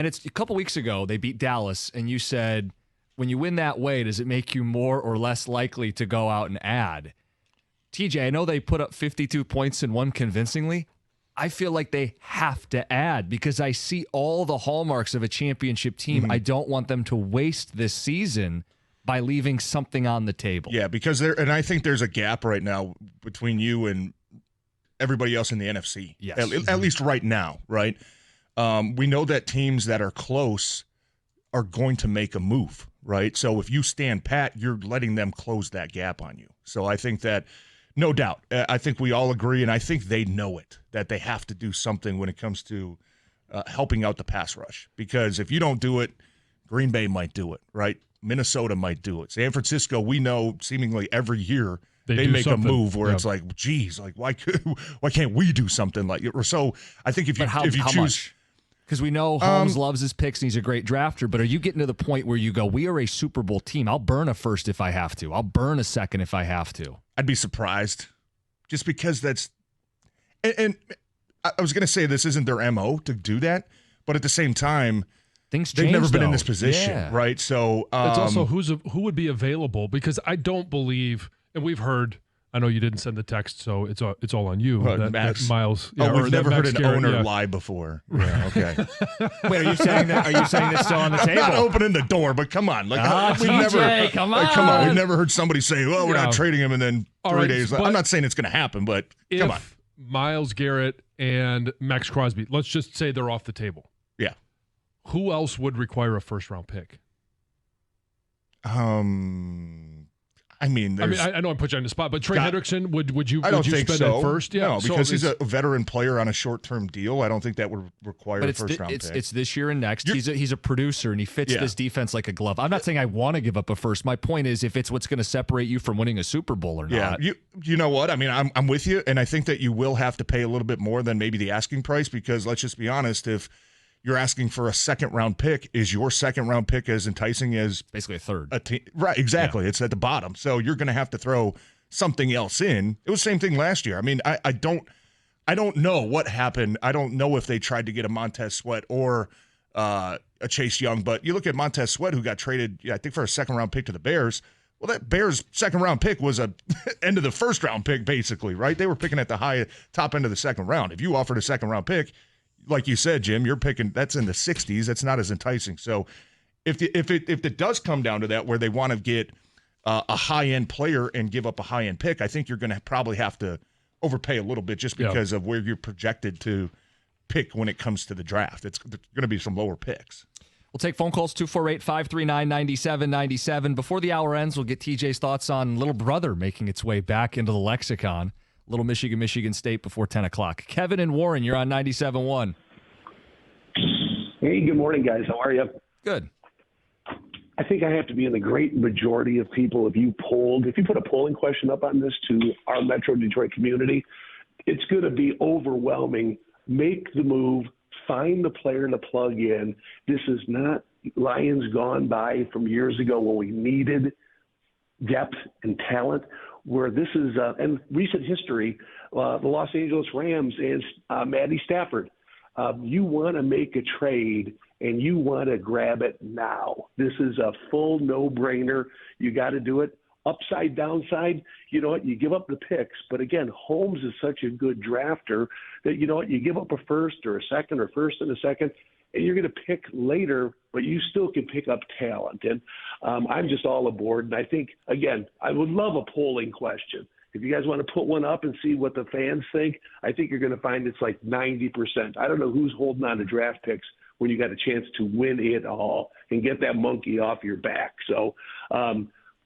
And it's a couple weeks ago, they beat Dallas, and you said, when you win that way, does it make you more or less likely to go out and add? TJ, I know they put up 52 points and won convincingly. I feel like they have to add because I see all the hallmarks of a championship team. I don't want them to waste this season by leaving something on the table. Yeah, because and I think there's a gap right now between you and everybody else in the NFC. Yes. At least right now, right? We know that teams that are close are going to make a move, right? So if you stand pat, you're letting them close that gap on you. So I think that, no doubt, I think we all agree, and I think they know it, that they have to do something when it comes to helping out the pass rush. Because if you don't do it, Green Bay might do it, right? Minnesota might do it. San Francisco, we know seemingly every year they make something. A move where it's like, geez, like why can't we do something like it? So I think if you choose. Because we know Holmes loves his picks and he's a great drafter, but are you getting to the point where you go, we are a Super Bowl team. I'll burn a first if I have to. I'll burn a second if I have to. I'd be surprised just because that's – and I was going to say this isn't their MO to do that, but at the same time, they've never been in this position, right? So it's also who would be available because I don't believe – and we've heard – I know you didn't send the text, so it's all on you. That Miles. Yeah, we've never heard an owner lie before. Yeah, okay. Wait, are you saying that? Are you saying that's still on the table? I'm not opening the door, but come on, TJ, come on. We've never heard somebody say, "Well, we're not trading him," and then 3 days. I'm not saying it's going to happen, but come on. Myles Garrett and Max Crosby, let's just say they're off the table. Yeah. Who else would require a first-round pick? I mean, I know I put you on the spot, but Trey Hendrickson, would you spend so. it first? Yeah, no, because he's a veteran player on a short-term deal. I don't think that would require a first-round pick. It's this year and next. He's a producer, and he fits this defense like a glove. I'm not saying I want to give up a first. My point is if it's what's going to separate you from winning a Super Bowl or not. Yeah, you know what? I mean, I'm with you, and I think that you will have to pay a little bit more than maybe the asking price because let's just be honest, if you're asking for a second-round pick. Is your second-round pick as enticing as basically a third? Right, exactly. Yeah. It's at the bottom. So you're going to have to throw something else in. It was the same thing last year. I mean, I don't know what happened. I don't know if they tried to get a Montez Sweat or a Chase Young. But you look at Montez Sweat, who got traded, I think, for a second-round pick to the Bears. Well, that Bears second-round pick was a end of the first-round pick, basically, right? They were picking at the top end of the second round. If you offered a second-round pick, like you said, Jim, you're picking that's in the 60s. That's not as enticing. So if it does come down to that where they want to get a high-end player and give up a high-end pick, I think you're going to probably have to overpay a little bit just because of where you're projected to pick when it comes to the draft. It's going to be some lower picks. We'll take phone calls, 248-539-9797. Before the hour ends, we'll get TJ's thoughts on little brother making its way back into the lexicon. Little Michigan State before 10 o'clock. Kevin and Warren, you're on 97.1. Hey, good morning, guys. How are you? Good. I think I have to be in the great majority of people. If you put a polling question up on this to our Metro Detroit community, it's going to be overwhelming. Make the move. Find the player to plug in. This is not Lions gone by from years ago when we needed depth and talent. Where this is, in recent history, the Los Angeles Rams and Matty Stafford. You want to make a trade, and you want to grab it now. This is a full no-brainer. You got to do it. Upside, downside, you know what? You give up the picks. But, again, Holmes is such a good drafter that, you know what? You give up a first or a second or first and a second, and you're going to pick later, but you still can pick up talent. And I'm just all aboard. And I think, again, I would love a polling question. If you guys want to put one up and see what the fans think, I think you're going to find it's like 90%. I don't know who's holding on to draft picks when you got a chance to win it all and get that monkey off your back. So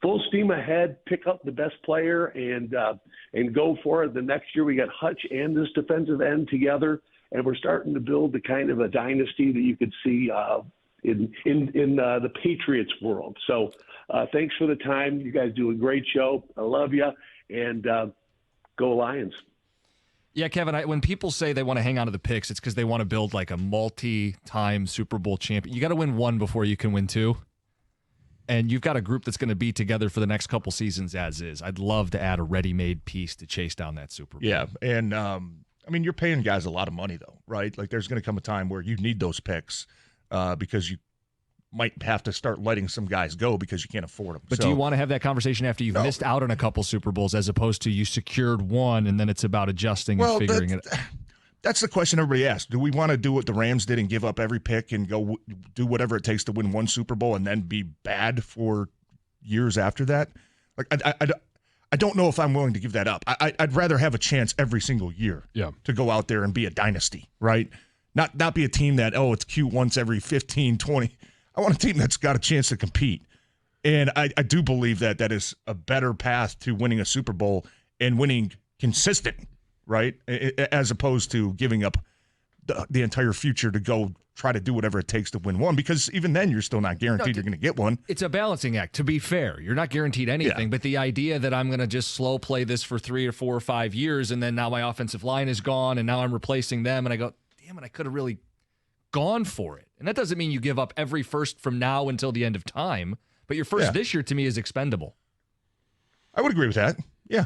full steam ahead, pick up the best player and go for it. The next year we got Hutch and this defensive end together. And we're starting to build the kind of a dynasty that you could see in the Patriots world. So thanks for the time. You guys do a great show. I love you. And go Lions. Yeah, Kevin, when people say they want to hang on to the picks, it's because they want to build like a multi-time Super Bowl champion. You got to win one before you can win two. And you've got a group that's going to be together for the next couple seasons as is. I'd love to add a ready-made piece to chase down that Super Bowl. Yeah, and I mean, you're paying guys a lot of money, though, right? Like, there's going to come a time where you need those picks. because you might have to start letting some guys go because you can't afford them. But do you want to have that conversation after you've missed out on a couple Super Bowls as opposed to you secured one and then it's about adjusting and figuring it out? That's the question everybody asks. Do we want to do what the Rams did and give up every pick and go do whatever it takes to win one Super Bowl and then be bad for years after that? Like, I don't know if I'm willing to give that up. I'd rather have a chance every single year to go out there and be a dynasty, right? Not be a team that, it's cute once every 15, 20. I want a team that's got a chance to compete. And I do believe that is a better path to winning a Super Bowl and winning consistent, right? As opposed to giving up the entire future to go try to do whatever it takes to win one, because even then you're still not guaranteed you're going to get one. It's a balancing act, to be fair. You're not guaranteed anything, but the idea that I'm going to just slow play this for 3 or 4 or 5 years and then now my offensive line is gone and now I'm replacing them and I go, damn it, I could have really gone for it. And that doesn't mean you give up every first from now until the end of time, but your first this year to me is expendable. I would agree with that. Yeah.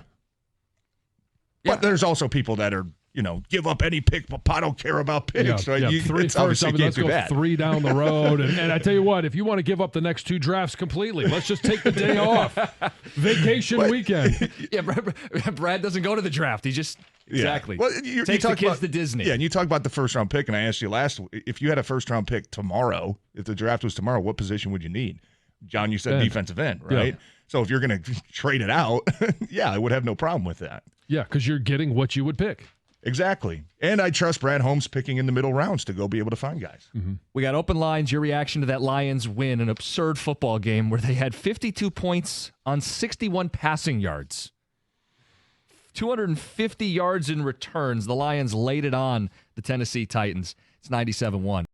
But there's also people that are, give up any pick, but I don't care about picks. Yeah, right? yeah. 3 first, let's go 3 down the road. And I tell you what, if you want to give up the next 2 drafts completely, let's just take the day off. Vacation weekend. Yeah, Brad doesn't go to the draft. He just exactly takes the kids to Disney. Yeah, and you talk about the first-round pick, and I asked you if you had a first-round pick tomorrow, if the draft was tomorrow, what position would you need? John, you said defensive end, right? Yeah. So if you're going to trade it out, I would have no problem with that. Yeah, because you're getting what you would pick. Exactly. And I trust Brad Holmes picking in the middle rounds to go be able to find guys. Mm-hmm. We got open lines. Your reaction to that Lions win, an absurd football game where they had 52 points on 61 passing yards. 250 yards in returns. The Lions laid it on the Tennessee Titans. It's 97-1.